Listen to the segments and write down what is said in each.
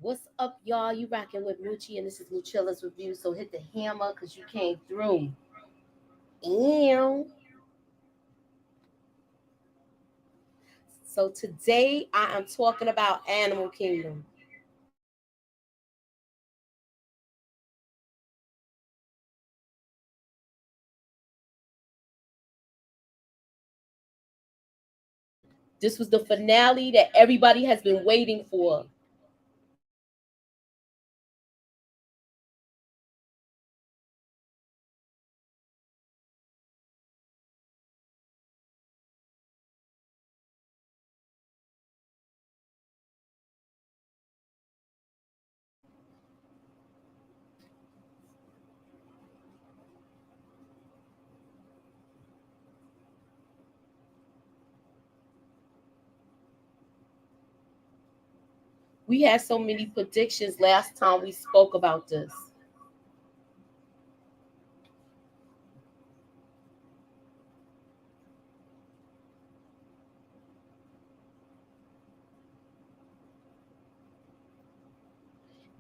What's up, y'all? You rocking with Moochie, and this is Moochilla's review. So hit the hammer because you came through. Ew. So today I am talking about Animal Kingdom. This was the finale that everybody has been waiting for. We had so many predictions last time we spoke about this.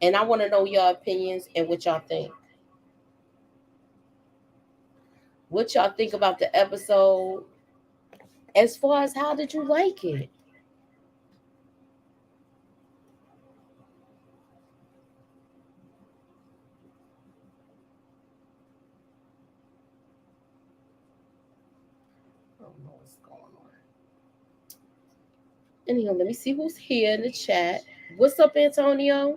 And I want to know your opinions and what y'all think. What y'all think about the episode? As far as how did you like it? I don't know what's going on. Anyhow, let me see who's here in the chat. What's up, Antonio?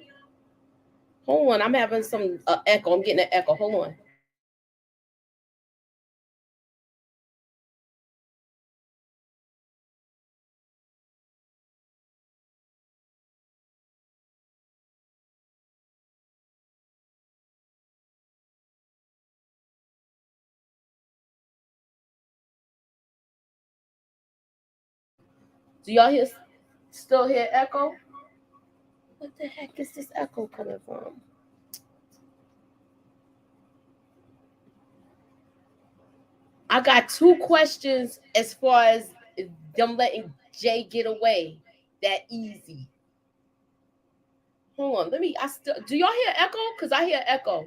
Hold on, I'm having some echo. I'm getting an echo. Hold on. Do y'all still hear echo? What the heck is this echo coming from? I got two questions as far as them letting Jay get away that easy. Hold on, let me. I still do y'all hear echo? Cause I hear echo.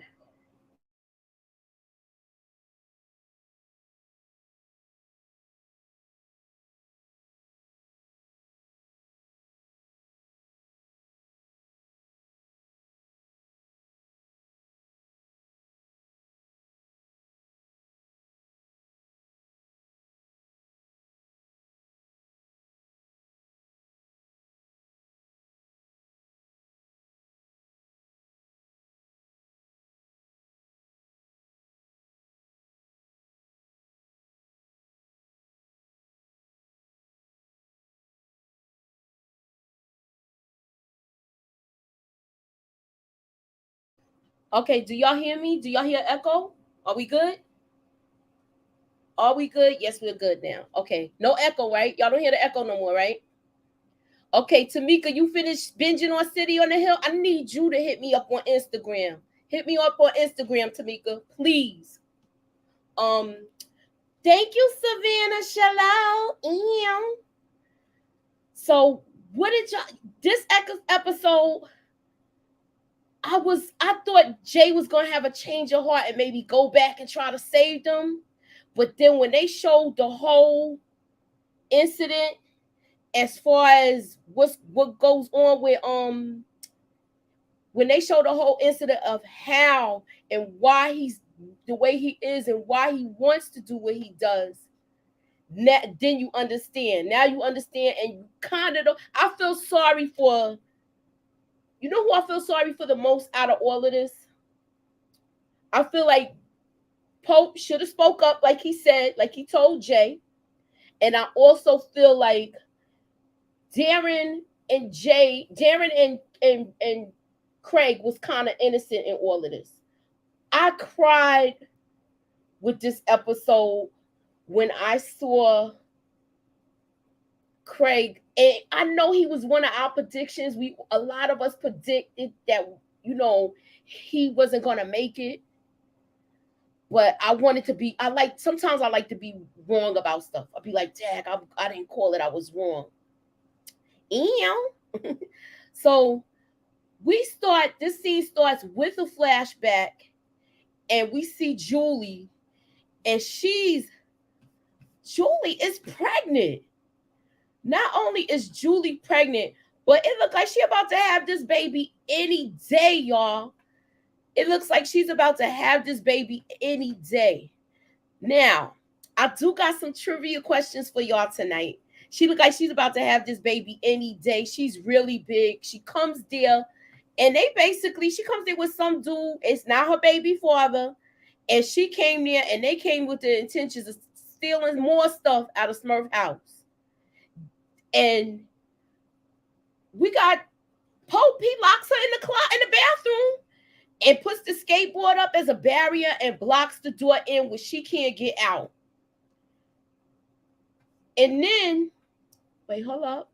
Okay, do y'all hear me? Do y'all hear echo? Are we good? Are we good? Yes, we're good now. Okay, no echo, right? Y'all don't hear the echo no more, right? Okay, Tamika, you finished binging on City on the Hill? I need you to hit me up on Instagram. Hit me up on Instagram, Tamika, please. Um, thank you, Savannah Shallow. So, what did y'all? This episode, I thought Jay was gonna have a change of heart and maybe go back and try to save them, but then when they showed the whole incident, as far as what goes on with when they show the whole incident of how and why he's the way he is and why he wants to do what he does, then you understand. Now you understand, and you kind of don't. I feel sorry for, you know who I feel sorry for the most out of all of this? I feel like Pope should have spoke up, like he said, like he told Jay. And I also feel like Darren and Craig was kind of innocent in all of this. I cried with this episode when I saw Craig, and I know he was one of our predictions. A lot of us predicted that, he wasn't gonna make it. But I wanted to be. Sometimes I like to be wrong about stuff. I'll be like, "Dad, I didn't call it. I was wrong." Ew. So This scene starts with a flashback, and we see Julie, and Julie is pregnant. Not only is Julie pregnant, but it looks like she's about to have this baby any day, y'all. It looks like she's about to have this baby any day. Now, I do got some trivia questions for y'all tonight. She look like she's about to have this baby any day. She's really big. She comes there, and she comes there with some dude. It's not her baby father. And she came there, and they came with the intentions of stealing more stuff out of Smurf house. And we got Pope. He locks her in the bathroom and puts the skateboard up as a barrier and blocks the door in where she can't get out. And then, wait, hold up.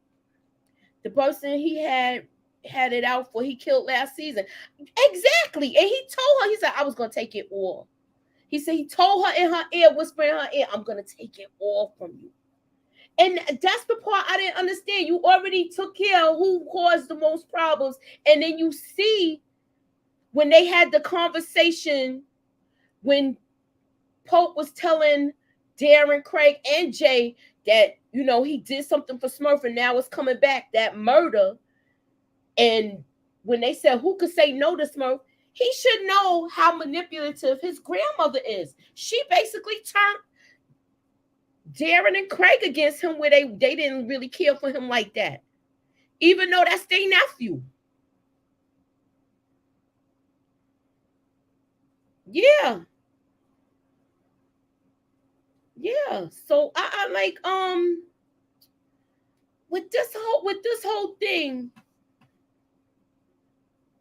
The person he had it out for, he killed last season. Exactly. And he told her, he said, I was going to take it all. He said he told her in her ear, whispering in her ear, I'm going to take it all from you. And that's the part I didn't understand. You already took care of who caused the most problems. And then you see when they had the conversation, when Pope was telling Darren, Craig, and Jay that, you know, he did something for Smurf and now it's coming back, that murder. And when they said, who could say no to Smurf? He should know how manipulative his grandmother is. She basically turned Darren and Craig against him, where they didn't really care for him like that, even though that's their nephew. Yeah. So I like with this whole thing,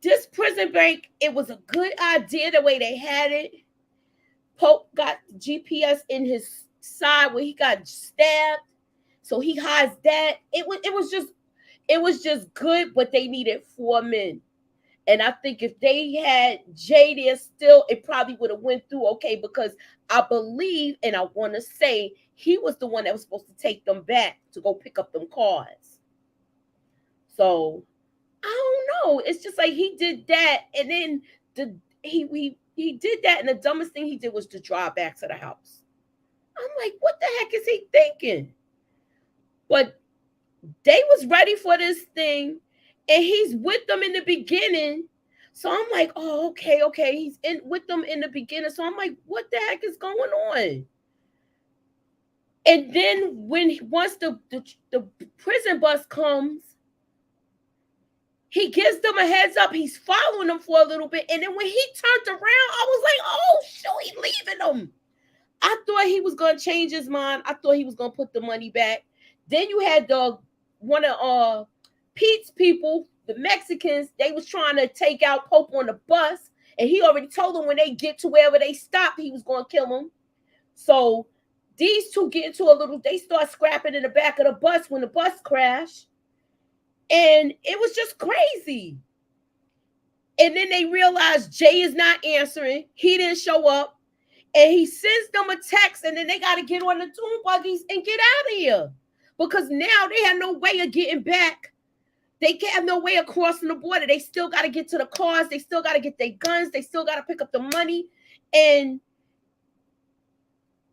this prison break, it was a good idea the way they had it. Pope got the GPS in his side where he got stabbed, so he hides that. It was just good, but they needed 4 men. And I think if they had Jay there still, it probably would have went through okay, because I believe, and I want to say, he was the one that was supposed to take them back to go pick up them cars. So I don't know. It's just like he did that, and then he did that, and the dumbest thing he did was to drive back to the house. I'm like, what the heck is he thinking? But they was ready for this thing, and he's with them in the beginning. So I'm like, oh, okay. He's with them in the beginning. So I'm like, what the heck is going on? And then once the prison bus comes, he gives them a heads up. He's following them for a little bit. And then when he turned around, I was like, oh, shoot, he's leaving them. I thought he was going to change his mind. I thought he was going to put the money back. Then you had one of Pete's people, the Mexicans, they was trying to take out Pope on the bus. And he already told them when they get to wherever they stop, he was going to kill them. So these two get into they start scrapping in the back of the bus when the bus crashed. And it was just crazy. And then they realized Jay is not answering. He didn't show up. And he sends them a text, and then they got to get on the dune buggies and get out of here. Because now they have no way of getting back. They can't have no way of crossing the border. They still got to get to the cars. They still got to get their guns. They still got to pick up the money. And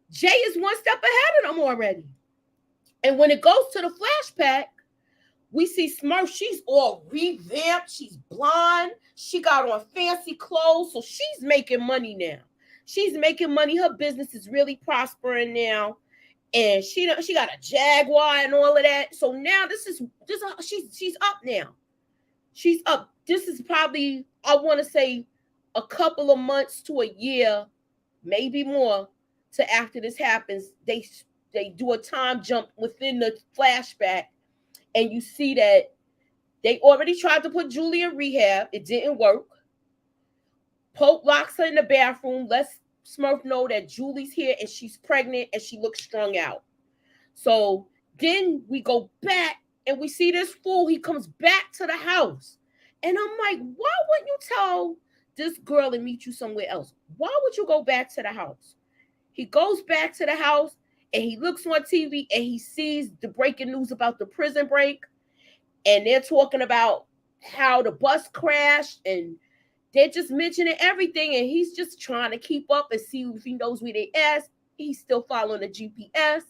Jay is one step ahead of them already. And when it goes to the flashback, we see Smurf. She's all revamped. She's blonde. She got on fancy clothes. So she's making money now. She's making money. Her business is really prospering now. And she got a Jaguar and all of that. So now she's up now. She's up. This is probably, I want to say, a couple of months to a year, maybe more, to after this happens. They do a time jump within the flashback, and you see that they already tried to put Julie in rehab. It didn't work. Pope locks her in the bathroom, lets Smurf know that Julie's here and she's pregnant and she looks strung out. So then we go back and we see this fool. He comes back to the house. And I'm like, why wouldn't you tell this girl and meet you somewhere else? Why would you go back to the house? He goes back to the house and he looks on TV and he sees the breaking news about the prison break. And they're talking about how the bus crashed, and they're just mentioning everything, and he's just trying to keep up and see if he knows where they at. He's still following the GPS.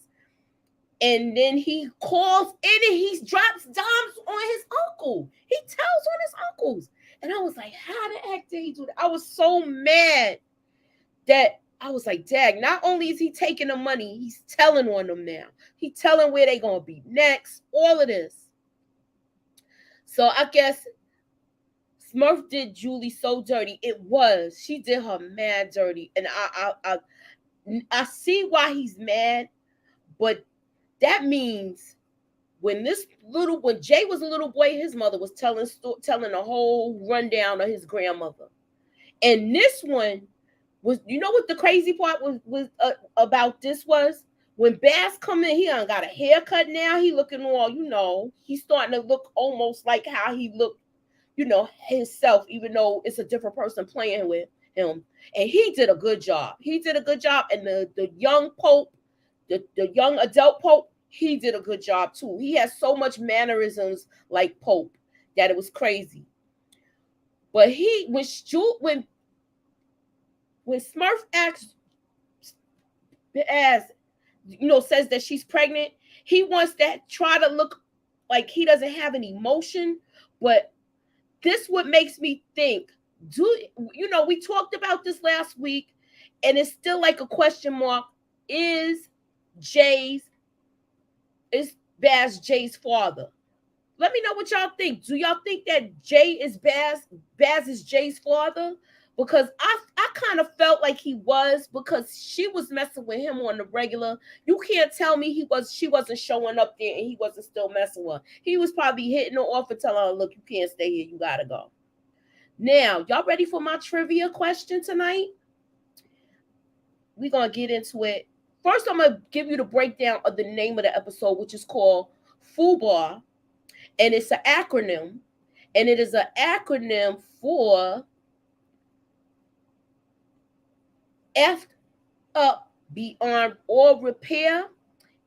And then he calls in and he drops dimes on his uncle. He tells on his uncles. And I was like, how the heck did he do that? I was so mad that I was like, Dag, not only is he taking the money, he's telling on them now. He's telling where they going to be next, all of this. So I guess Smurf did Julie so dirty. It was. She did her mad dirty. And I see why he's mad, but that means when Jay was a little boy, his mother was telling a whole rundown of his grandmother. And this one was, you know what the crazy part was about this was? When Bass come in, he done got a haircut now. He looking all, he's starting to look almost like how he looked, himself, even though it's a different person playing with him. And he did a good job. And the young Pope, the young adult Pope, he did a good job too. He has so much mannerisms like Pope that it was crazy. But when Smurf asks, says that she's pregnant, he wants to try to look like he doesn't have any emotion. But this what makes me think, we talked about this last week, and it's still like a question mark. Is Baz Jay's father? Let me know what y'all think. Do y'all think that Jay is Baz is Jay's father? Because I kind of felt like he was, because she was messing with him on the regular. You can't tell me she wasn't showing up there and he wasn't still messing with her. He was probably hitting her off and telling her, look, you can't stay here, you gotta go. Now, y'all ready for my trivia question tonight? We're gonna get into it. First, I'm going to give you the breakdown of the name of the episode, which is called Fubar. And it's an acronym. And it is an acronym for F up, beyond all repair.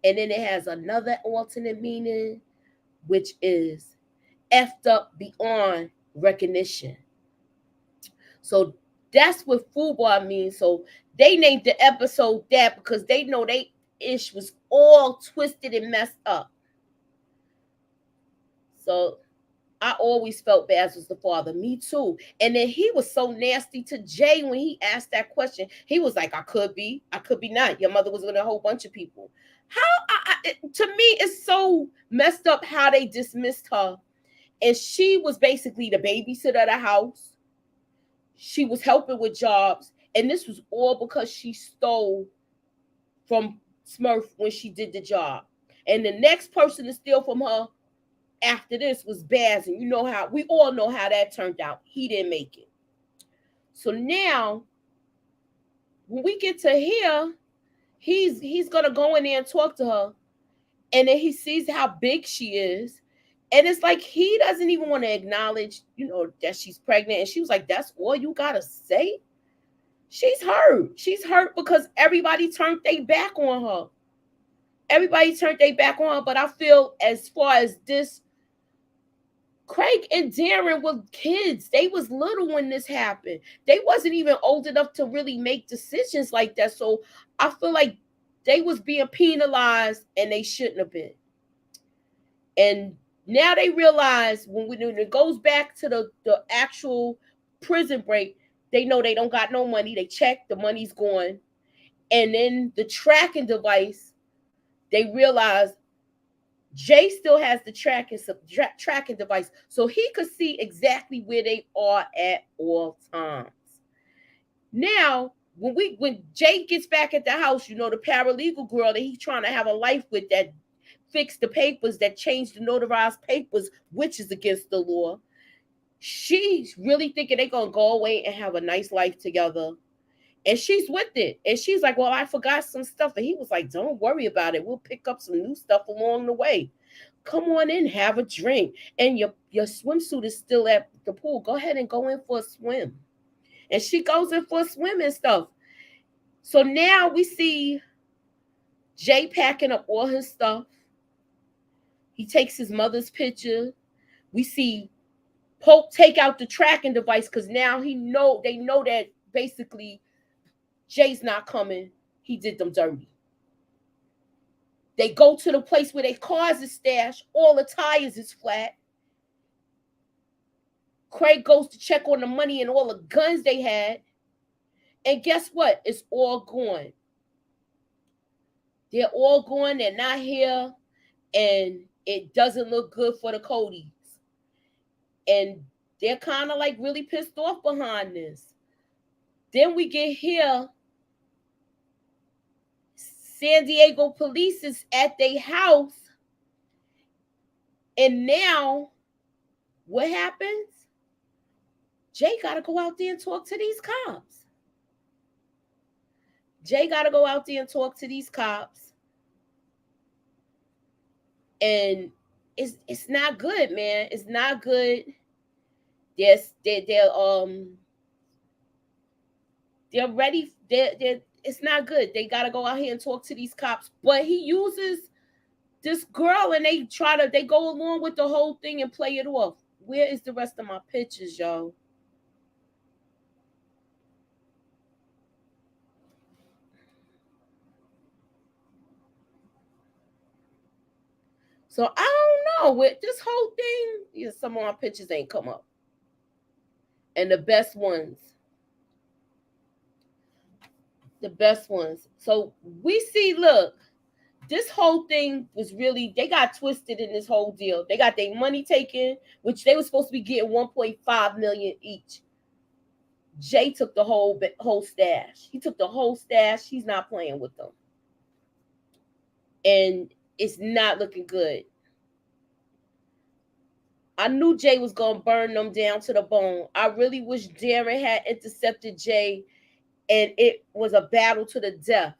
And then it has another alternate meaning, which is F'd up beyond recognition. So that's what Fubar means. So they named the episode that because they know they ish was all twisted and messed up. So I always felt Baz was the father. Me too. And then he was so nasty to Jay when he asked that question. He was like, I could be not. Your mother was with a whole bunch of people. To me, it's so messed up how they dismissed her. And she was basically the babysitter of the house. She was helping with jobs. And this was all because she stole from Smurf when she did the job. And the next person to steal from her after this was Baz. And we all know how that turned out. He didn't make it. So now, when we get to here, he's going to go in there and talk to her. And then he sees how big she is. And it's like he doesn't even want to acknowledge, that she's pregnant. And she was like, that's all you got to say? She's hurt. She's hurt because everybody turned their back on her. But I feel as far as this, Craig and Darren were kids. They was little when this happened. They wasn't even old enough to really make decisions like that. So I feel like they was being penalized and they shouldn't have been. And now they realize when it goes back to the actual prison break, they know they don't got no money. They check, the money's gone. And then the tracking device, they realize Jay still has the tracking device. So he could see exactly where they are at all times. Now, when Jay gets back at the house, the paralegal girl that he's trying to have a life with that fixed the papers, that changed the notarized papers, which is against the law. She's really thinking they're going to go away and have a nice life together. And she's with it. And she's like, well, I forgot some stuff. And he was like, don't worry about it. We'll pick up some new stuff along the way. Come on in, have a drink. And your swimsuit is still at the pool. Go ahead and go in for a swim. And she goes in for a swim and stuff. So now we see Jay packing up all his stuff. He takes his mother's picture. We see take out the tracking device because now they know that basically Jay's not coming. He did them dirty. They go to the place where their cars is stashed. All the tires is flat. Craig goes to check on the money and all the guns they had. And guess what? It's all gone. They're all gone. They're not here. And it doesn't look good for the Codys. And they're kind of like really pissed off behind this. Then we get here. San Diego police is at their house. And now, what happens? Jay got to go out there and talk to these cops. Jay got to go out there and talk to these cops. And it's not good, man. It's not good. They're ready. It's not good. They got to go out here and talk to these cops. But he uses this girl and they go along with the whole thing and play it off. Where is the rest of my pictures, y'all? So I don't know. With this whole thing, some of my pictures ain't come up. And the best ones. So we see, look, this whole thing was really, they got twisted in this whole deal. They got their money taken, which they were supposed to be getting $1.5 million each. Jay took the whole stash. He took the whole stash. He's not playing with them. And it's not looking good. I knew Jay was going to burn them down to the bone. I really wish Darren had intercepted Jay and it was a battle to the death.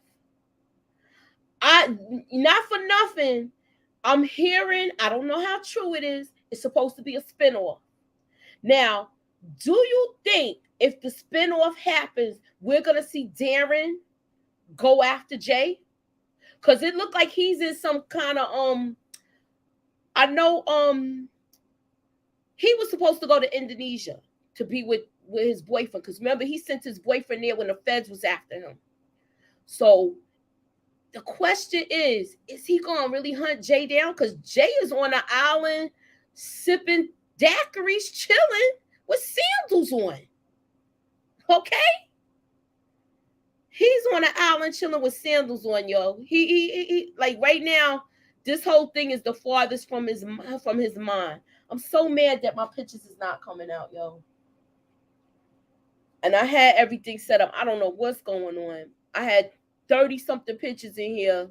Not for nothing, I'm hearing, I don't know how true it is, it's supposed to be a spinoff. Now, do you think if the spinoff happens, we're going to see Darren go after Jay? Because it looked like he's in some kind of, I know he was supposed to go to Indonesia to be with his boyfriend. Because remember, he sent his boyfriend there when the feds was after him. So the question is he going to really hunt Jay down? Because Jay is on an island sipping daiquiris, chilling with sandals on. Okay? He's on an island chilling with sandals on, yo. He like right now, this whole thing is the farthest from his mind. I'm so mad that my pictures is not coming out, yo. And I had everything set up. I don't know what's going on. I had 30-something pictures in here.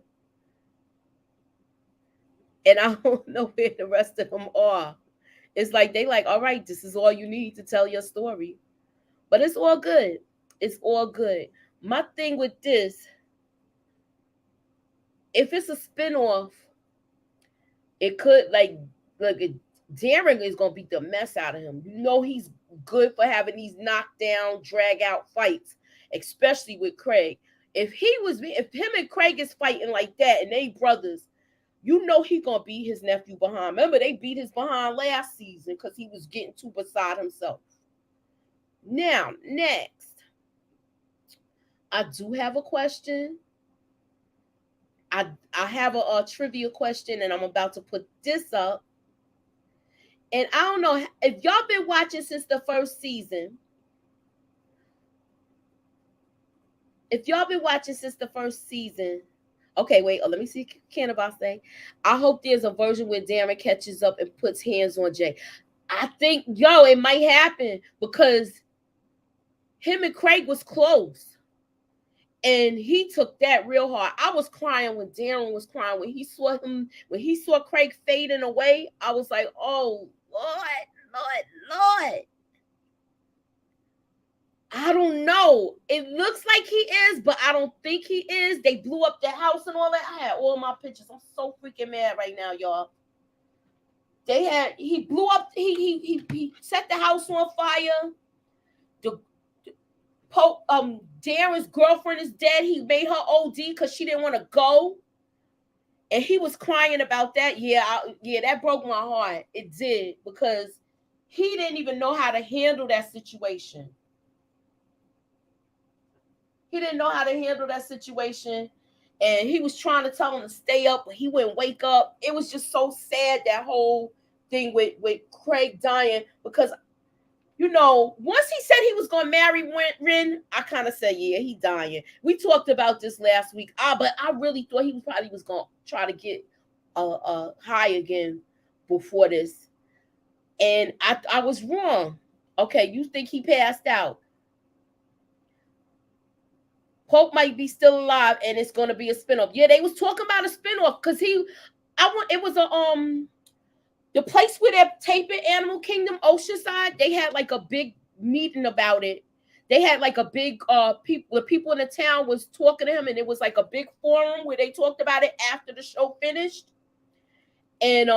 And I don't know where the rest of them are. It's like they like, all right, this is all you need to tell your story. But it's all good. It's all good. My thing with this, if it's a spinoff, it could, like, look, Darren is going to beat the mess out of him. You know he's good for having these knockdown, drag-out fights, especially with Craig. If him and Craig is fighting like that and they brothers, you know he going to beat his nephew behind. Remember, they beat his behind last season because he was getting too beside himself. Now, next. I do have a question. I have a trivia question, and I'm about to put this up. And I don't know if y'all been watching since the first season. Okay, wait. Let me see. Cannabis say, I hope there's a version where Darren catches up and puts hands on Jay. I think, it might happen because him and Craig was close. And he took that real hard. I was crying when Darren was crying. When he saw Craig fading away, I was like, oh, Lord. I don't know. It looks like he is, but I don't think he is. They blew up the house and all that. I had all my pictures. I'm so freaking mad right now, y'all. He blew up, he set the house on fire. Darren's girlfriend is dead. He made her OD because she didn't want to go. And he was crying about that. Yeah, that broke my heart. It did, because he didn't even know how to handle that situation. He didn't know how to handle that situation. And he was trying to tell him to stay up, but he wouldn't wake up. It was just so sad, that whole thing with Craig dying, because, you know, once he said he was going to marry Ren, I kind of said, yeah, he dying. We talked about this last week. But I really thought he probably was going to try to get high again before this. And I was wrong. Okay, you think he passed out. Pope might be still alive, and it's going to be a spinoff. Yeah, they was talking about a spinoff because it was the place where they're taping Animal Kingdom Oceanside. They had like a big meeting about it. They had like a big people in the town was talking to him, and it was like a big forum where they talked about it after the show finished. And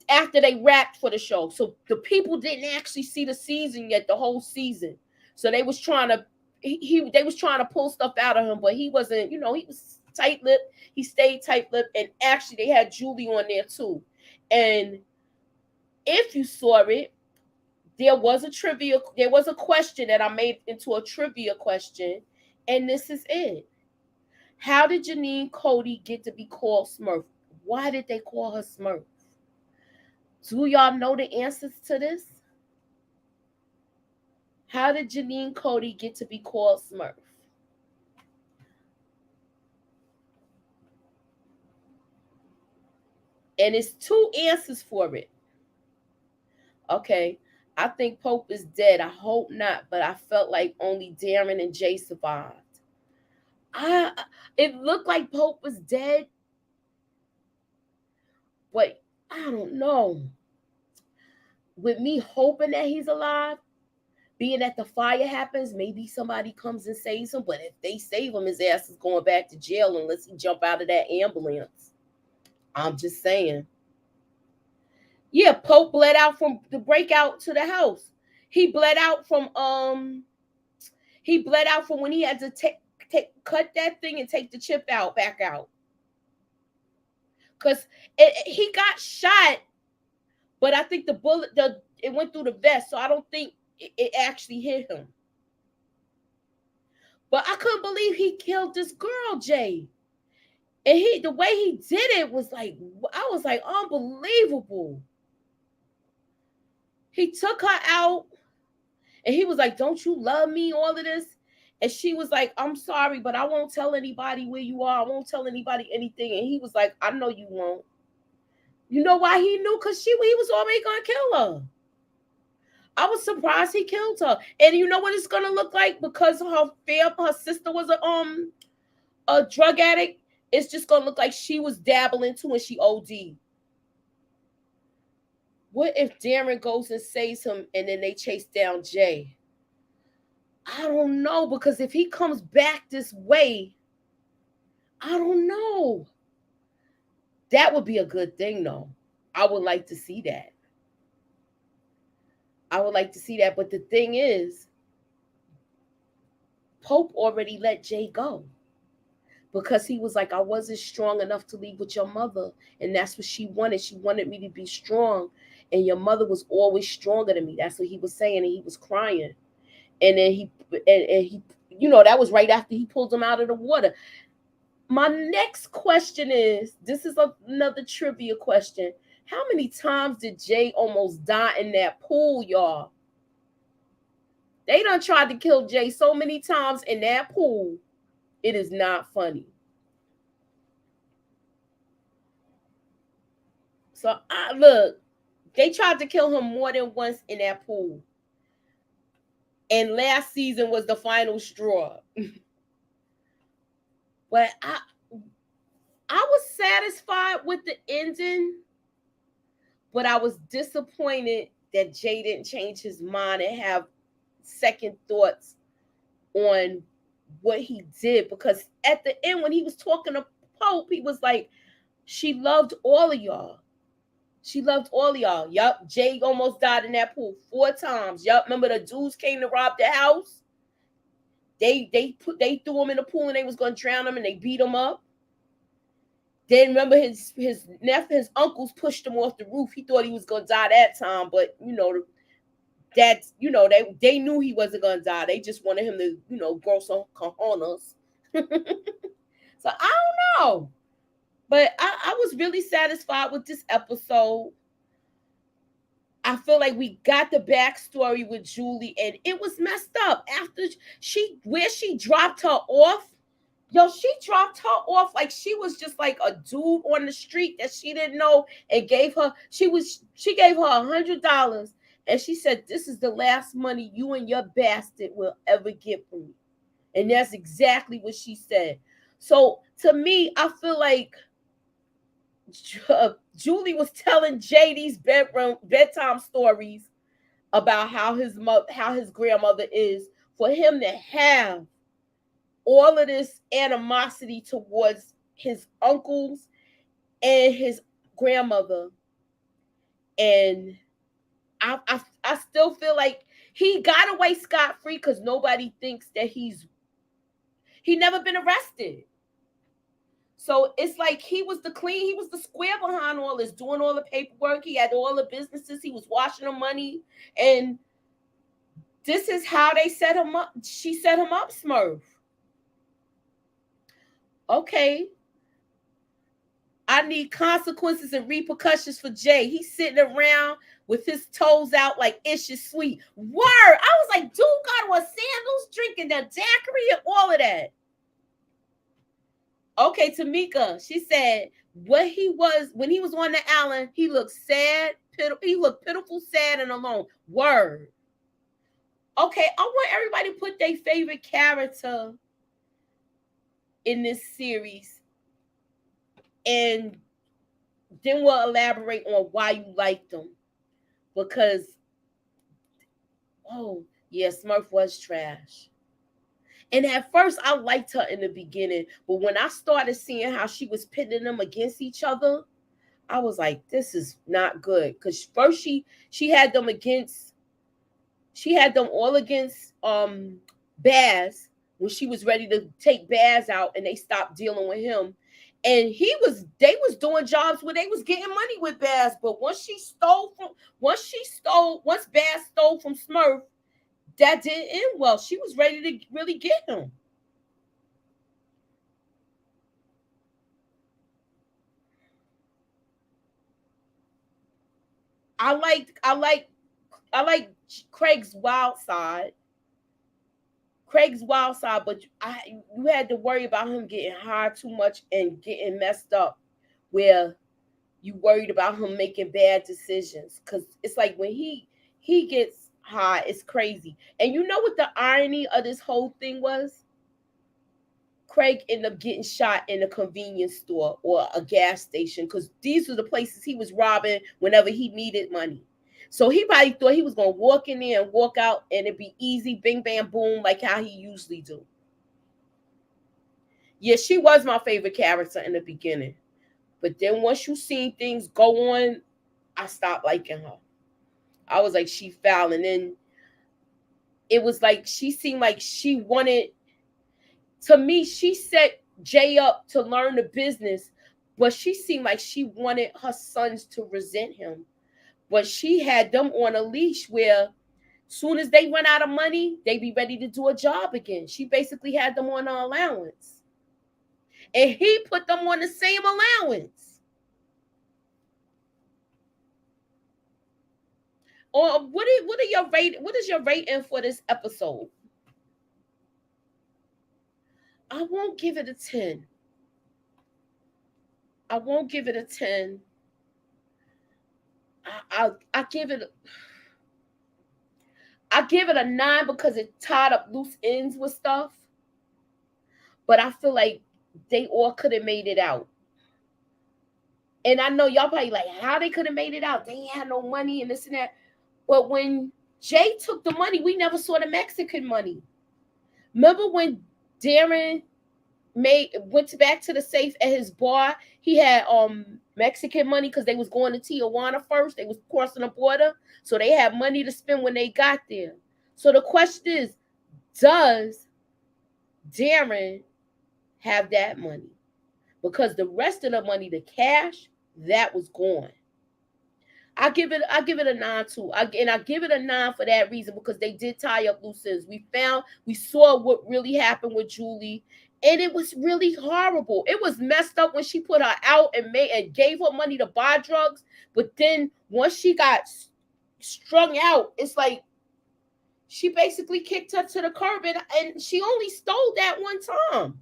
after they wrapped for the show, so the people didn't actually see the season yet, the whole season. So they was trying to. They was trying to pull stuff out of him, but he wasn't, he was tight-lipped. He stayed tight-lipped, and actually they had Julie on there too. And if you saw it, there was a question that I made into a trivia question, and this is it. How did Janine Cody get to be called Smurf? Why did they call her Smurf? Do y'all know the answers to this? How did Janine Cody get to be called Smurf? And it's two answers for it. Okay, I think Pope is dead. I hope not, but I felt like only Darren and Jay survived. It looked like Pope was dead, but I don't know. With me hoping that he's alive, being that the fire happens, maybe somebody comes and saves him. But if they save him, his ass is going back to jail unless he jump out of that ambulance. I'm just saying. Yeah, Pope bled out from the breakout to the house. He bled out from when he had to cut that thing and take the chip back out. Because he got shot, but I think the bullet it went through the vest, so I don't think it actually hit him. But I couldn't believe he killed this girl, Jay. And the way he did it was like, I was like, unbelievable. He took her out and he was like, don't you love me? All of this. And she was like, I'm sorry, but I won't tell anybody where you are. I won't tell anybody anything. And he was like, I know you won't. You know why he knew? Because he was already going to kill her. I was surprised he killed her. And you know what it's going to look like? Because her sister was a drug addict. It's just going to look like she was dabbling too and she OD'd. What if Darren goes and saves him and then they chase down Jay? I don't know, because if he comes back this way, I don't know. That would be a good thing, though. I would like to see that. But the thing is, Pope already let Jay go. Because he was like, I wasn't strong enough to leave with your mother. And that's what she wanted. She wanted me to be strong. And your mother was always stronger than me. That's what he was saying. And he was crying. And then he that was right after he pulled him out of the water. My next question is, this is another trivia question. How many times did Jay almost die in that pool, y'all? They done tried to kill Jay so many times in that pool. It is not funny. So, look, they tried to kill him more than once in that pool. And last season was the final straw. But I was satisfied with the ending, but I was disappointed that Jay didn't change his mind and have second thoughts on what he did. Because at the end, when he was talking to Pope, he was like, she loved all of y'all. She loved all of y'all. Yup, Jay almost died in that pool 4 times. Yup, remember the dudes came to rob the house? They threw him in the pool and they was going to drown him and they beat him up. Then remember his nephew, his uncles pushed him off the roof. He thought he was gonna die that time, but they knew he wasn't gonna die. They just wanted him to grow some cojones. So I don't know, but I was really satisfied with this episode. I feel like we got the backstory with Julie, and it was messed up after she dropped her off. Yo, she dropped her off like she was just like a dude on the street that she didn't know, and gave her $100, and she said, "This is the last money you and your bastard will ever get from me," and that's exactly what she said. So to me, I feel like Julie was telling Jay these bedtime stories about how his grandmother is, for him to have all of this animosity towards his uncles and his grandmother. And I still feel like he got away scot-free because nobody thinks that he never been arrested. So it's like he was the square behind all this, doing all the paperwork. He had all the businesses. He was washing the money. And this is how they set him up. She set him up, Smurf. Okay. I need consequences and repercussions for Jay. He's sitting around with his toes out like it's just sweet. Word. I was like, dude got on sandals, drinking the daiquiri and all of that. Okay, Tamika, she said when he was on the island, he looked sad, he looked pitiful, sad, and alone. Word. Okay, I want everybody to put their favorite character in this series, and then we'll elaborate on why you liked them. Because, oh yeah, Smurf was trash. And at first, I liked her in the beginning, but when I started seeing how she was pitting them against each other, I was like, this is not good. Because first she had them all against Baz, when she was ready to take Baz out, and they stopped dealing with him. And they was doing jobs where they was getting money with Baz, but once Baz stole from Smurf, that didn't end well. She was ready to really get him. I like Craig's wild side. But you had to worry about him getting high too much and getting messed up, where you worried about him making bad decisions. Because it's like when he gets high, it's crazy. And you know what the irony of this whole thing was? Craig ended up getting shot in a convenience store or a gas station, because these were the places he was robbing whenever he needed money. So he probably thought he was going to walk in there and walk out and it'd be easy, bing, bam, boom, like how he usually do. Yeah, she was my favorite character in the beginning. But then once you seen things go on, I stopped liking her. I was like, she foul. And then it was like she seemed like she wanted, to me, she set Jay up to learn the business, but she seemed like she wanted her sons to resent him. But she had them on a leash where soon as they run out of money, they be ready to do a job again. She basically had them on an allowance. And he put them on the same allowance. Or what is your rating for this episode? I won't give it a 10. I won't give it a 10. I give it a 9 because it tied up loose ends with stuff. But I feel like they all could have made it out. And I know y'all probably like, how they could have made it out? They ain't had no money and this and that. But when Jay took the money, we never saw the Mexican money. Remember when Darren went back to the safe at his bar? He had Mexican money because they was going to Tijuana first. They was crossing the border, so they had money to spend when they got there. So the question is, does Darren have that money? because the rest of the money, the cash, that was gone. I give it a 9 too. I give it a 9 for that reason, because they did tie up loose ends. We saw what really happened with Julie, and it was really horrible. It was messed up when she put her out and gave her money to buy drugs, but then once she got strung out, it's like she basically kicked her to the curb, and she only stole that one time.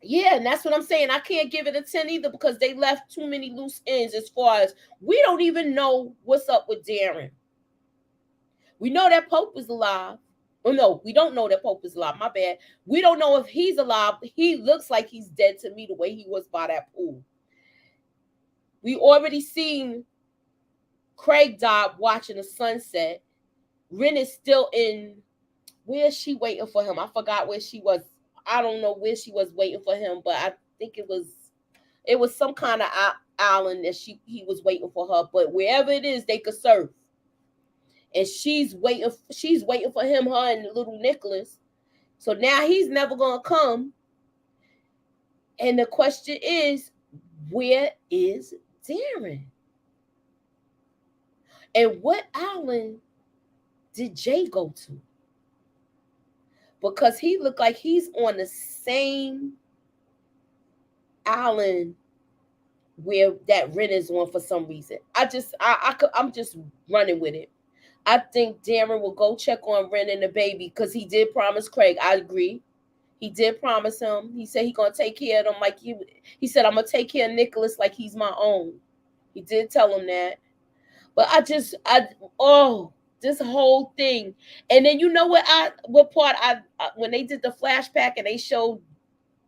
Yeah, and that's what I'm saying. I can't give it a 10 either, because they left too many loose ends as far as we don't even know what's up with Darren. We know that Pope is alive. Oh, no, we don't know that Pope is alive. My bad. We don't know if he's alive. He looks like he's dead to me the way he was by that pool. We already seen Craig died watching the sunset. Ren is still in. Where is she waiting for him? I forgot where she was. I don't know where she was waiting for him, but I think it was some kind of island that he was waiting for her. But wherever it is, they could surf. And she's waiting for him, her and little Nicholas. So now he's never gonna come. And the question is, where is Darren? And what island did Jay go to? Because he looked like he's on the same island where that Ren is on for some reason. I'm just running with it. I think Darren will go check on Ren and the baby, because he did promise Craig. I agree. He did promise him. He said he's gonna take care of them like he said, I'm gonna take care of Nicholas like he's my own. He did tell him that. But this whole thing. And then you know what part when they did the flashback and they showed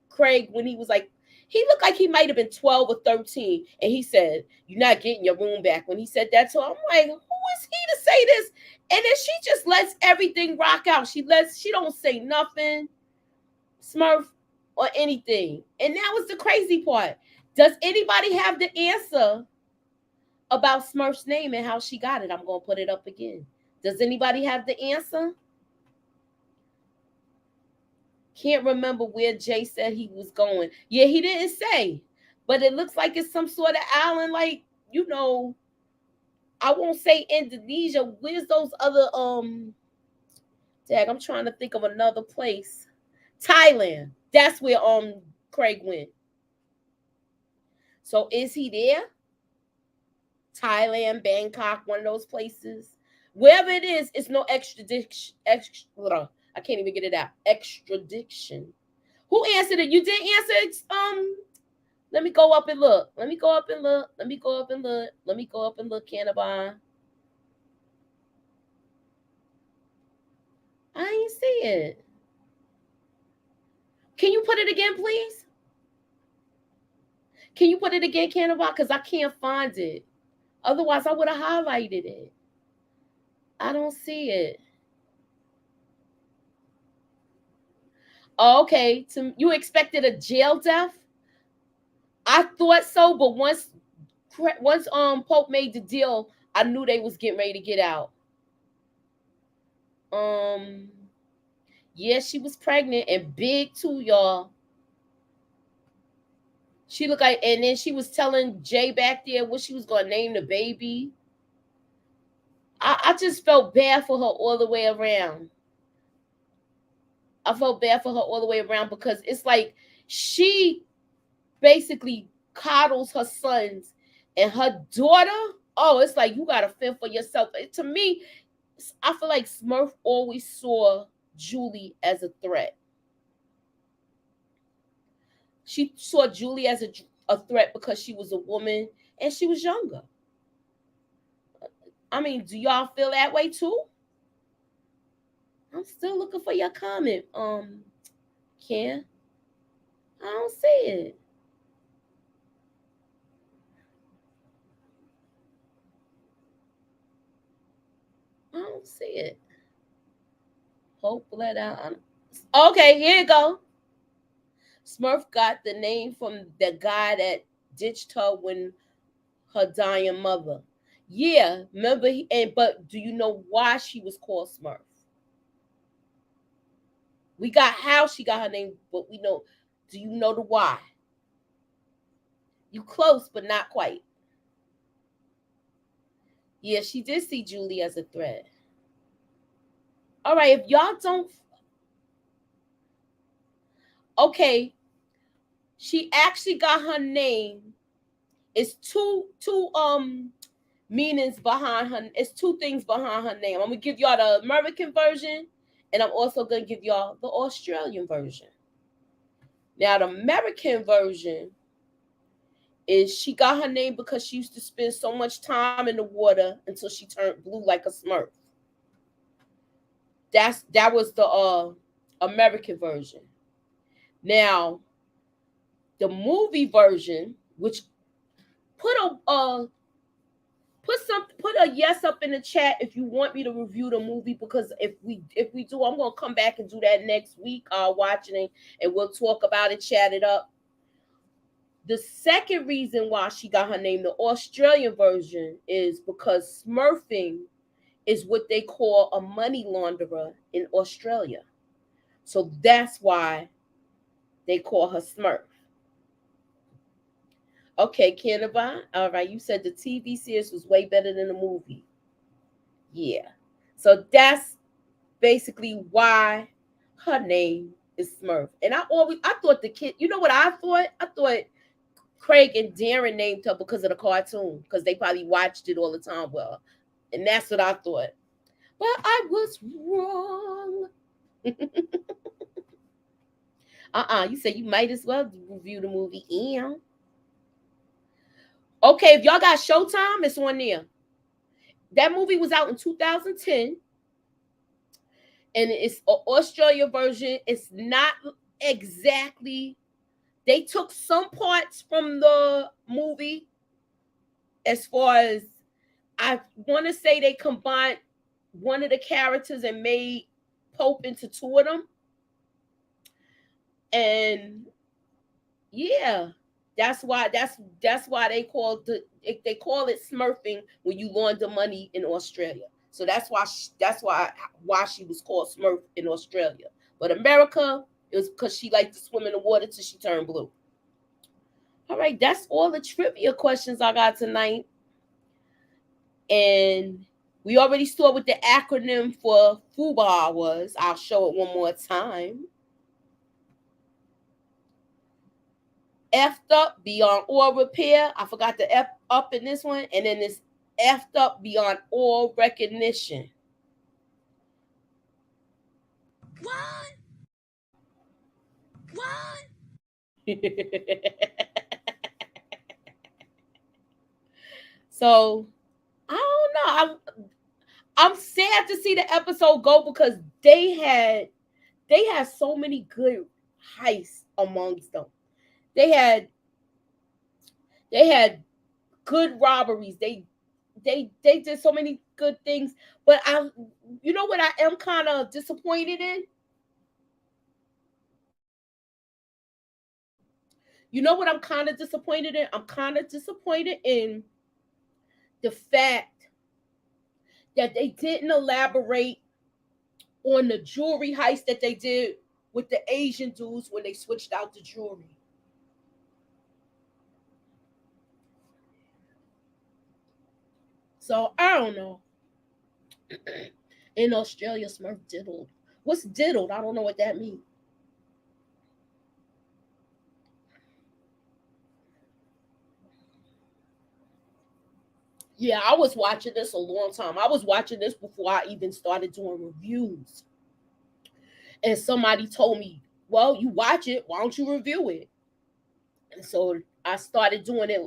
Craig when he was like, he looked like he might have been 12 or 13, and he said, "You're not getting your room back." When he said that to her, I'm like, who is he to say this? And then she just lets everything rock out. She don't say nothing, Smurf, or anything. And that was the crazy part. Does anybody have the answer about Smurf's name and how she got it? I'm gonna put it up again. Does anybody have the answer? Can't remember where Jay said he was going. Yeah, he didn't say, but it looks like it's some sort of island, like, I won't say Indonesia. Where's those other I'm trying to think of another place. Thailand. That's where Craig went. So is he there? Thailand, Bangkok, one of those places. Wherever it is, it's no extradition. I can't even get it out. Extradition. Who answered it? You did answer it. Let me go up and look. Cannabon. I ain't see it. Can you put it again, please? Can you put it again, Cannabon? Because I can't find it. Otherwise, I would have highlighted it. I don't see it. Oh, okay. You expected a jail death? I thought so, but once Pope made the deal, I knew they was getting ready to get out. Yeah, she was pregnant and big too, y'all. She looked like, and then she was telling Jay back there what she was gonna name the baby. I just felt bad for her all the way around. Because it's like she basically coddles her sons, and her daughter, it's like, you gotta fend for yourself. To me, I feel like Smurf always saw Julie as a threat. She saw Julie as a threat because she was a woman and she was younger. I mean, do y'all feel that way too? I'm still looking for your comment, Ken. I don't see it. I don't see it. Hope let out. Okay, here you go. Smurf got the name from the guy that ditched her when her dying mother. Yeah, remember? But do you know why she was called Smurf? We got how she got her name, but we know Do you know the why? You close, but not quite. Yeah, she did see Julie as a threat. All right, if y'all don't... Okay, she actually got her name. It's two meanings behind her. It's two things behind her name. I'm gonna give y'all the American version, and I'm also gonna give y'all the Australian version. Now, the American version is she got her name because she used to spend so much time in the water until she turned blue like a Smurf. That was the American version. Now, the movie version, which put a yes up in the chat if you want me to review the movie, because if we do, I'm gonna come back and do that next week. Watching it, and we'll talk about it, chat it up. The second reason why she got her name, the Australian version, is because smurfing is what they call a money launderer in Australia. So that's why they call her Smurf. Okay, Canova. All right, you said the TV series was way better than the movie. Yeah. So that's basically why her name is Smurf. And I thought the kid, you know what I thought? I thought Craig and Darren named her because of the cartoon, because they probably watched it all the time. Well, and that's what I thought. But I was wrong. You said you might as well review the movie. Yeah. Okay, if y'all got Showtime, it's on there. That movie was out in 2010. And it's an Australia version. It's not exactly... They took some parts from the movie, as far as I want to say they combined one of the characters and made Pope into two of them. And yeah, that's why they call it smurfing when you launder money in Australia. So that's why she was called Smurf in Australia. But America, it was because she liked to swim in the water till she turned blue. All right, that's all the trivia questions I got tonight. And we already saw what the acronym for Fubar was. I'll show it one more time. F'd up, beyond all repair. I forgot the F up in this one. And then it's F'd up, beyond all recognition. What? So, I don't know. I'm sad to see the episode go, because they had so many good heists amongst them. They had good robberies. They did so many good things. But you know what I am kind of disappointed in? You know what I'm kind of disappointed in? I'm kind of disappointed in the fact that they didn't elaborate on the jewelry heist that they did with the Asian dudes when they switched out the jewelry. So I don't know. In Australia, Smurf diddled. What's diddled? I don't know what that means. Yeah, I was watching this a long time. I was watching this before I even started doing reviews. And somebody told me, well, you watch it, why don't you review it? And so I started doing it.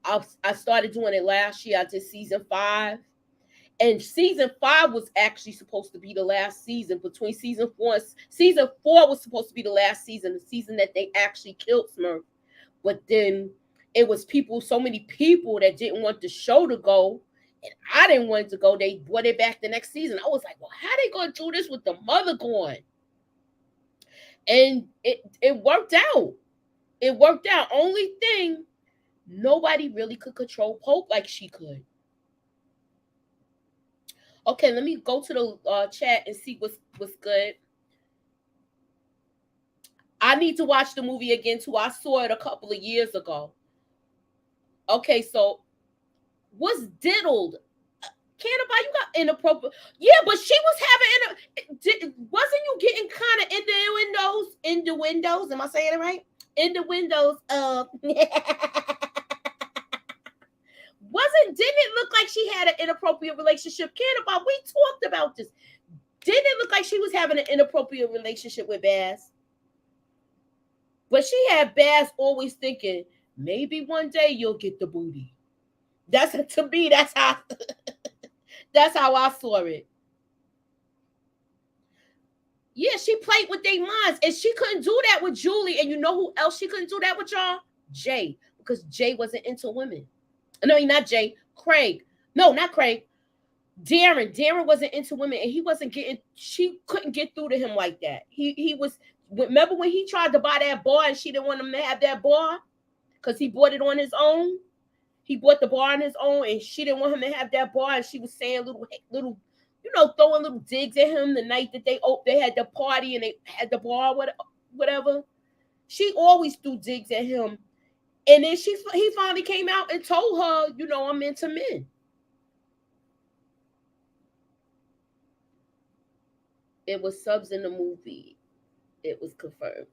I started doing it last year. I did season 5. And season 5 was actually supposed to be the last season. Between season 4 was supposed to be the last season, the season that they actually killed Smurf. But then it was so many people that didn't want the show to go, and I didn't want it to go. They brought it back the next season. I was like, well, how they gonna do this with the mother gone? And it worked out. It worked out. Only thing, nobody really could control Pope like she could. Okay, let me go to the chat and see what's good. I need to watch the movie again too. I saw it a couple of years ago. Okay, so what's diddled? Cannibal, you got inappropriate. Yeah, but she was having wasn't you getting kind of in the windows? Am I saying it right? In the windows of didn't it look like she had an inappropriate relationship? Cannibal, we talked about this. Didn't it look like she was having an inappropriate relationship with Baz? But she had Baz always thinking, maybe one day you'll get the booty. That's to me, that's how I saw it. Yeah, she played with their minds, and she couldn't do that with Julie. And you know who else she couldn't do that with, y'all? Jay, because Jay wasn't into women. No, not Jay. Craig. No, not Craig. Darren. Darren wasn't into women, and he wasn't getting. She couldn't get through to him like that. He was. Remember when he tried to buy that bar, and she didn't want him to have that bar because he bought it on his own. He bought the bar on his own, and she didn't want him to have that bar, and she was saying little, throwing little digs at him the night that they had the party and they had the bar, whatever. She always threw digs at him, and then he finally came out and told her, I'm into men. It was subs in the movie. It was confirmed.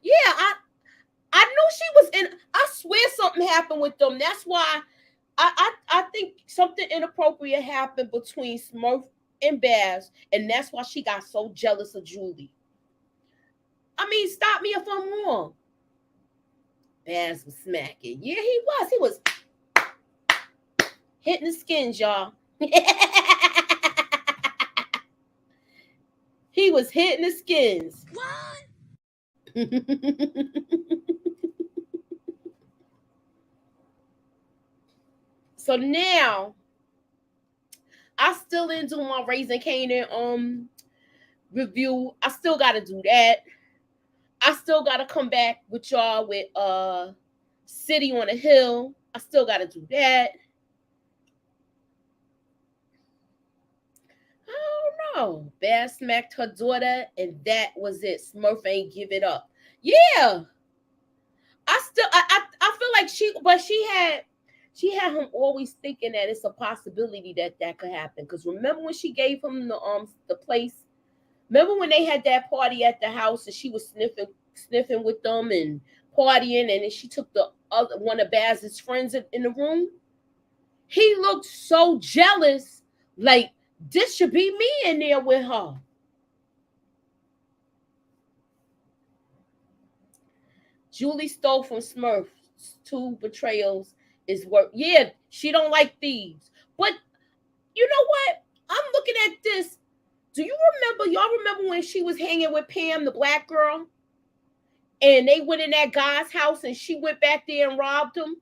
Yeah, I knew she was in. I swear something happened with them. That's why I think something inappropriate happened between Smurf and Baz, and that's why she got so jealous of Julie. I mean, stop me if I'm wrong. Baz was smacking. Yeah, he was. He was hitting the skins, y'all. He was hitting the skins. What? So now, I still didn't do my Raising Kanan review. I still got to do that. I still got to come back with y'all with City on a Hill. I still got to do that. I don't know. Baz smacked her daughter, and that was it. Smurf ain't give it up. Yeah. I feel like she had him always thinking that it's a possibility that could happen. Because remember when she gave him the place? Remember when they had that party at the house and she was sniffing with them and partying, and then she took the other one of Baz's friends in the room? He looked so jealous, like this should be me in there with her. Julie stole from Smurf. 2 betrayals is work. Yeah, she don't like thieves. But you know what? I'm looking at this. Do you remember? Y'all remember when she was hanging with Pam, the black girl? And they went in that guy's house and she went back there and robbed him?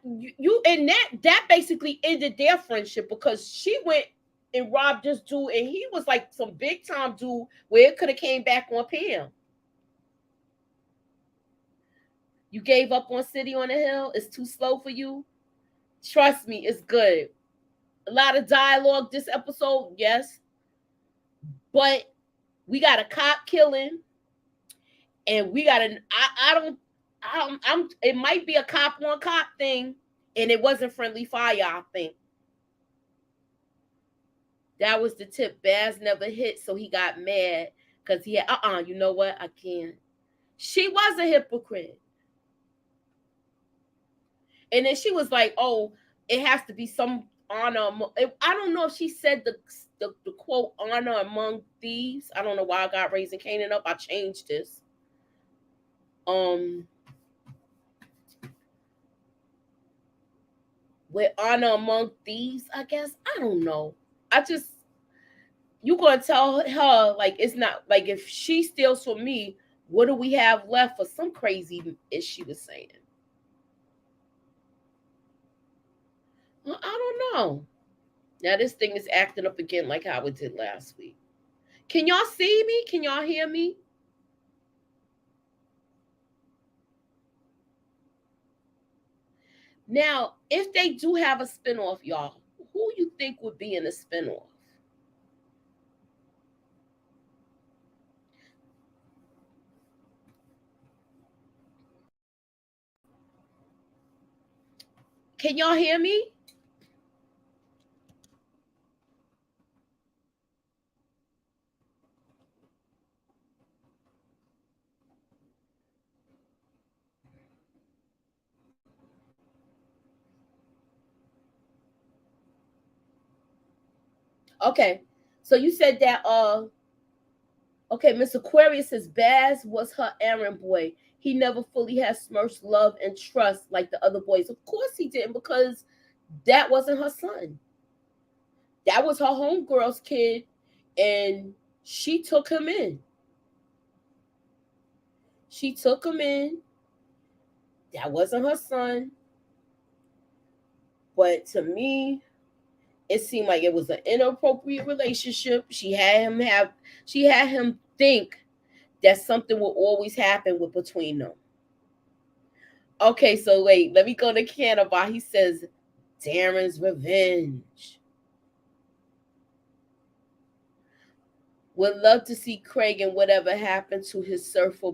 And that basically ended their friendship because she went and robbed this dude, and he was like some big time dude where it could have came back on Pam. You gave up on City on the Hill? It's too slow for you? Trust me, it's good. A lot of dialogue this episode, yes. But we got a cop killing, and we got it might be a cop on cop thing, and it wasn't friendly fire, I think. That was the tip. Baz never hit, so he got mad because he had, you know what? I can't. She was a hypocrite. And then she was like, oh, it has to be some honor. I don't know if she said the quote, honor among thieves. I don't know why I got Raising Kanan up. I changed this. With honor among thieves, I guess. I don't know. You gonna tell her, like, it's not, like, if she steals from me, what do we have left for some crazy as she was saying? Well, I don't know. Now this thing is acting up again like how it did last week. Can y'all see me? Can y'all hear me? Now, if they do have a spinoff, y'all, who you think would be in a spinoff? Can y'all hear me? Okay. So you said that okay, Miss Aquarius says Baz was her errand boy. He never fully had Smurf's love and trust like the other boys. Of course he didn't, because that wasn't her son. That was her homegirl's kid, and she took him in. She took him in. That wasn't her son. But to me, it seemed like it was an inappropriate relationship. She had him think that something will always happen with between them. Okay, so wait, let me go to Cannabis. He says Darren's revenge. Would love to see Craig and whatever happened to his surfer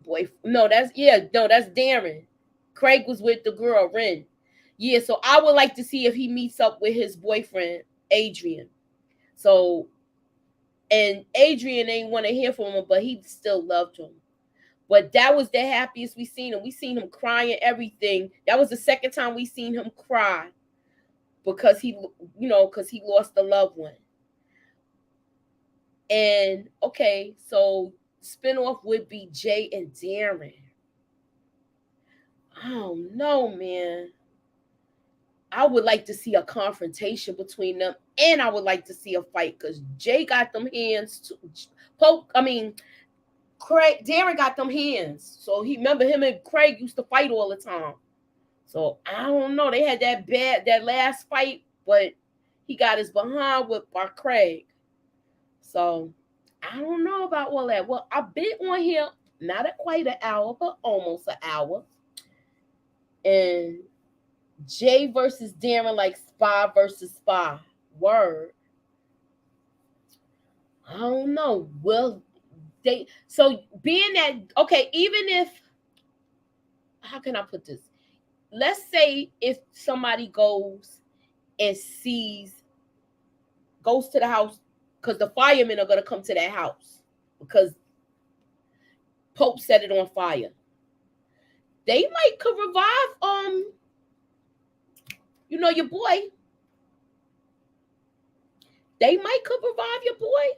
boy. No, that's Darren. Craig was with the girl, Ren. Yeah, so I would like to see if he meets up with his boyfriend, Adrian. So, and Adrian ain't want to hear from him, but he still loved him. But that was the happiest we seen him. We seen him crying everything. That was the second time we seen him cry because because he lost a loved one. And okay, so spinoff would be Jay and Darren. I don't know, man. I would like to see a confrontation between them, and I would like to see a fight because Jay got them hands too. Craig, Darren got them hands. So remember him and Craig used to fight all the time. So I don't know. They had that last fight, but he got his behind with by Craig. So I don't know about all that. Well, I've been on here not at quite an hour, but almost an hour. And Jay versus Darren, like spy versus spy. Word. I don't know. Well, so being that, okay, even if, how can I put this? Let's say if somebody goes and goes to the house, because the firemen are going to come to that house because Pope set it on fire. They might could revive your boy. They might could revive your boy.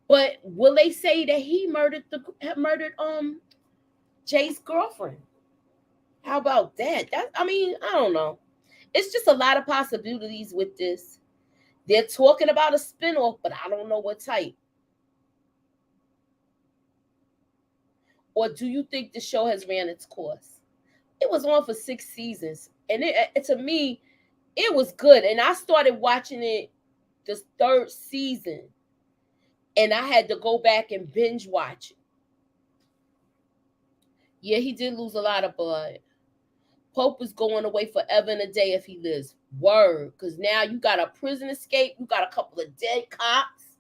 But will they say that he murdered Jay's girlfriend? How about that? I don't know. It's just a lot of possibilities with this. They're talking about a spinoff, but I don't know what type. Or do you think the show has ran its course? It was on for 6 seasons, and to me, it was good. And I started watching it this 3rd season, and I had to go back and binge watch it. Yeah, he did lose a lot of blood. Pope is going away forever and a day if he lives. Word. Because now you got a prison escape. You got a couple of dead cops.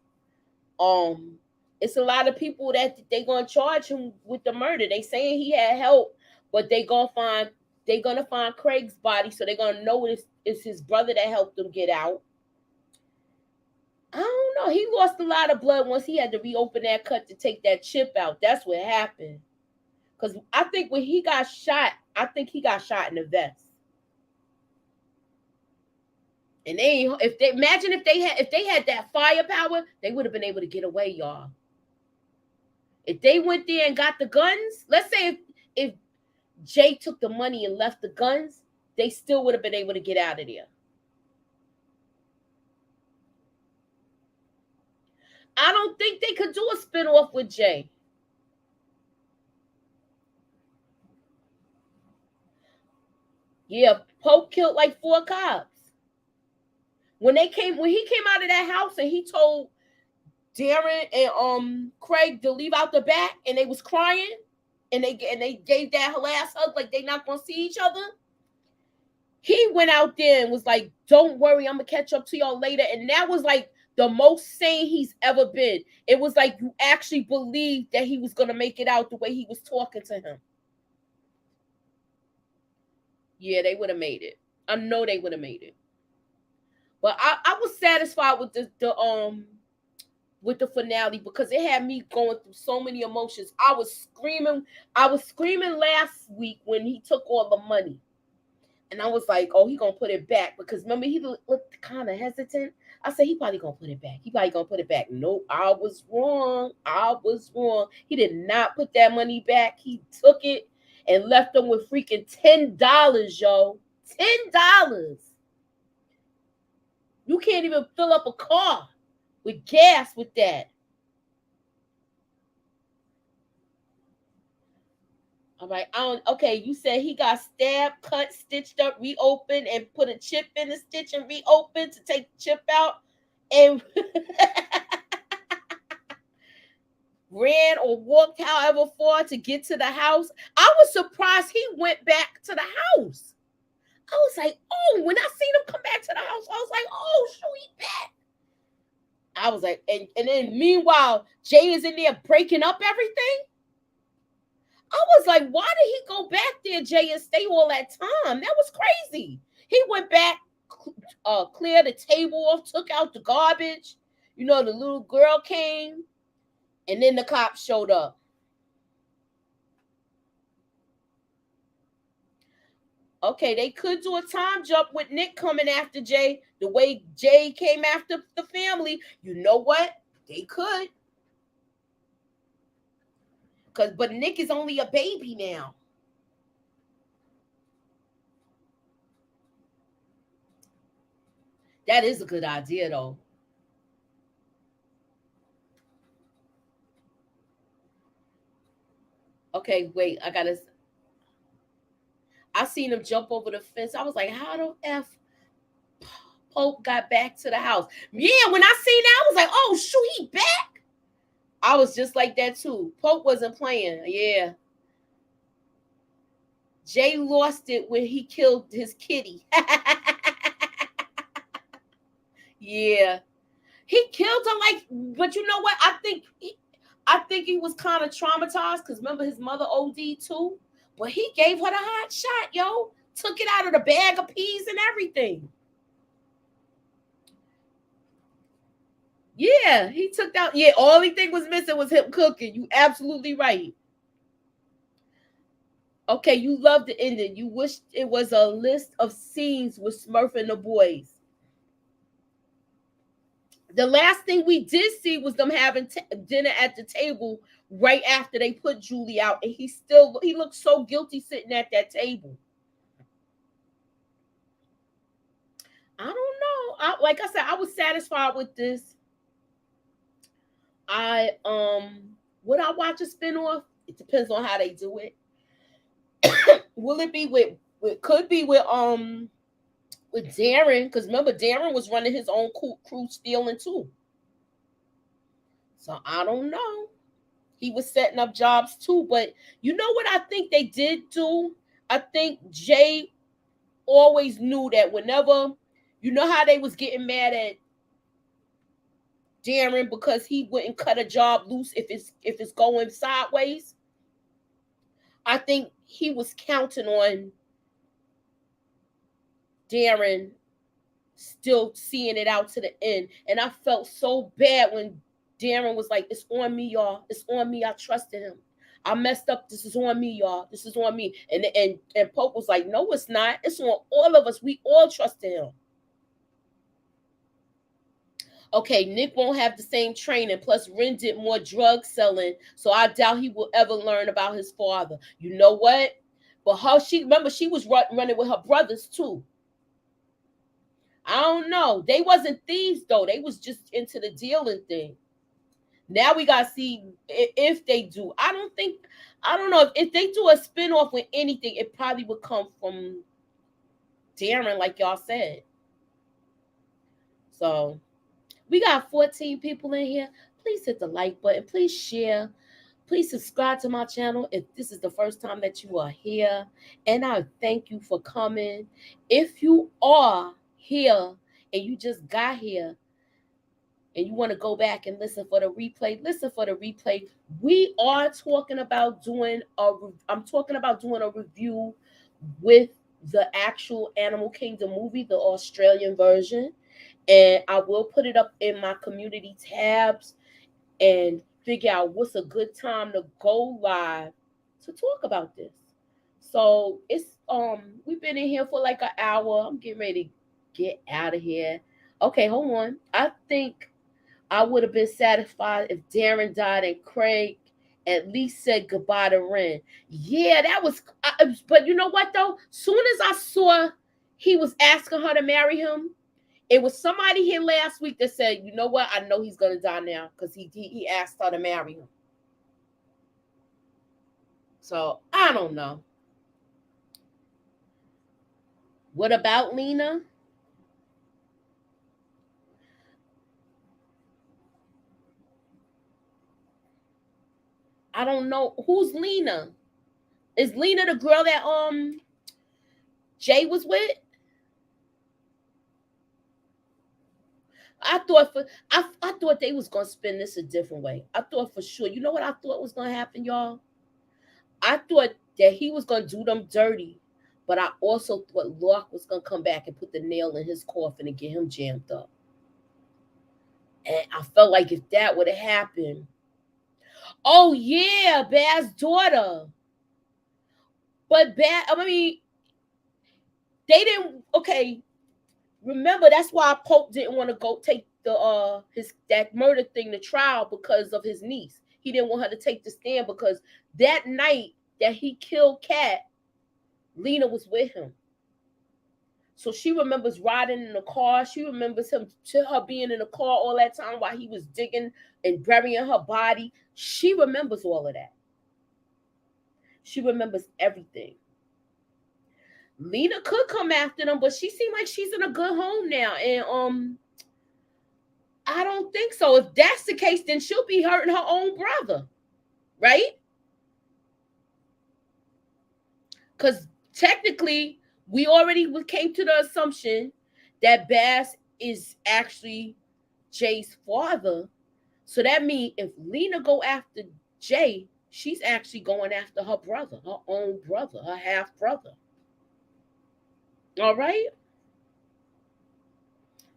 It's a lot of people that they gonna charge him with the murder. They saying he had help, but they gonna find Craig's body, so they're gonna know it's his brother that helped him get out. I don't know. He lost a lot of blood once he had to reopen that cut to take that chip out. That's what happened. Because I think when he got shot, he got shot in the vest. And if they had that firepower, they would have been able to get away, y'all. If they went there and got the guns, let's say if Jay took the money and left the guns, they still would have been able to get out of there. I don't think they could do a spinoff with Jay. Yeah, Pope killed like 4 cops. When he came out of that house and he told Darren and Craig to leave out the back, and they was crying, and they gave that last hug like they not gonna see each other. He went out there and was like, "Don't worry, I'm gonna catch up to y'all later." And that was like the most sane he's ever been. It was like you actually believed that he was gonna make it out the way he was talking to him. Yeah, they would have made it. I know they would have made it. But I was satisfied with the finale because it had me going through so many emotions. I was screaming. I was screaming last week when he took all the money. And I was like, oh, he gonna put it back. Because remember, he looked kind of hesitant. I said, he probably gonna put it back. He probably gonna put it back. Nope, I was wrong. I was wrong. He did not put that money back. He took it and left them with freaking $10, yo. $10. You can't even fill up a car with gas with that. All right. Okay, you said he got stabbed, cut, stitched up, reopened, and put a chip in the stitch and reopened to take the chip out, and ran or walked however far to get to the house. I was surprised he went back to the house. I was like, oh, when I seen him come back to the house, I was like, oh, shoot, he back. I was like, and then meanwhile, Jay is in there breaking up everything. I was like, why did he go back there, Jay, and stay all that time? That was crazy. He went back, cleared the table off, took out the garbage. You know, the little girl came, and then the cops showed up. Okay, they could do a time jump with Nick coming after Jay, the way Jay came after the family. You know what? They could. But Nick is only a baby now. That is a good idea, though. Okay, wait, I seen him jump over the fence. I was like, how the F Pope got back to the house? Yeah, when I seen that, I was like, oh, shoot, he back? I was just like that, too. Pope wasn't playing. Yeah. Jay lost it when he killed his kitty. Yeah. He killed her but you know what? I think he was kind of traumatized because remember his mother OD too? But he gave her the hot shot, yo. Took it out of the bag of peas and everything. Yeah, he took out. Yeah, all he thing was missing was him cooking. You absolutely right. Okay, you love the ending. You wish it was a list of scenes with Smurf and the boys. The last thing we did see was them having dinner at the table right after they put Julie out, and he looked so guilty sitting at that table. I don't know. Like I said, I was satisfied with this. Would I watch a spinoff? It depends on how they do it. Will it be with could be with Darren? Because remember, Darren was running his own crew stealing too. So I don't know. He was setting up jobs too. But you know what I think they did do? I think Jay always knew that whenever, you know how they was getting mad at Darren because he wouldn't cut a job loose if it's going sideways. I think he was counting on Darren still seeing it out to the end. And I felt so bad when Darren was like, it's on me, y'all. It's on me. I trusted him. I messed up. This is on me, y'all. This is on me. And Pope was like, no, it's not. It's on all of us. We all trusted him. Okay, Nick won't have the same training. Plus, Ren did more drug selling, so I doubt he will ever learn about his father. You know what? But remember, she was running with her brothers too. I don't know. They wasn't thieves though. They was just into the dealing thing. Now we gotta see if they do. I don't know if they do a spinoff with anything, it probably would come from Darren, like y'all said. So we got 14 people in here. Please hit the like button. Please share. Please subscribe to my channel if this is the first time that you are here. And I thank you for coming. If you are here and you just got here and you want to go back and listen for the replay, listen for the replay. We are talking about I'm talking about doing a review with the actual Animal Kingdom movie, the Australian version, and I will put it up in my community tabs and figure out what's a good time to go live to talk about this. So it's we've been in here for like an hour. I'm getting ready to get out of here. Okay, hold on. I think I would have been satisfied if Darren died and Craig at least said goodbye to Ren. Yeah, that was. But you know what though? Soon as I saw he was asking her to marry him, it was somebody here last week that said, "You know what? I know he's gonna die now because he asked her to marry him." So I don't know. What about Lena? I don't know who's Lena. Is Lena the girl that Jay was with? I thought they was gonna spin this a different way. I thought for sure. You know what I thought was gonna happen, y'all? I thought that he was gonna do them dirty, but I also thought Locke was gonna come back and put the nail in his coffin and get him jammed up. And I felt like if that would have happened, oh yeah, Bad's daughter. But Bad, I mean, they didn't. Okay, remember that's why Pope didn't want to go take the his that murder thing to trial because of his niece. He didn't want her to take the stand because that night that he killed Kat, Lena was with him. So she remembers riding in the car. She remembers her being in the car all that time while he was digging and burying her body. She remembers all of that. She remembers everything. Lena could come after them, but she seemed like she's in a good home now. And I don't think so. If that's the case, then she'll be hurting her own brother, right? Because technically, we already came to the assumption that Bass is actually Jay's father. So that means if Lena go after Jay, she's actually going after her brother, her own brother, her half brother. All right.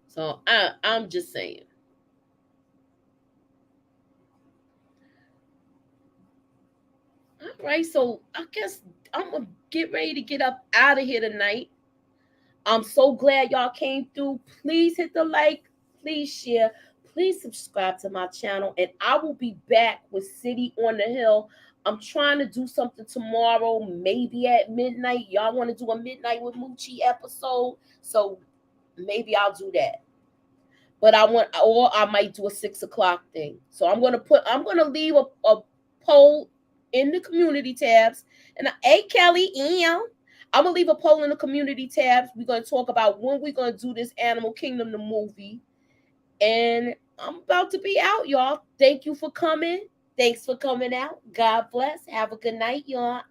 So I'm just saying. All right. So I guess I'm gonna get ready to get up out of here tonight. I'm so glad y'all came through. Please hit the like, please share, please subscribe to my channel, and I will be back with City on the Hill. I'm trying to do something tomorrow, maybe at midnight. Y'all want to do a midnight with Moochie episode, so maybe I'll do that. But or I might do a 6 o'clock thing. So I'm gonna leave a poll in the community tabs. And hey, Kelly, I'm gonna leave a poll in the community tabs. We're gonna talk about when we're gonna do this Animal Kingdom the movie. And I'm about to be out, y'all. Thank you for coming. Thanks for coming out. God bless. Have a good night, y'all.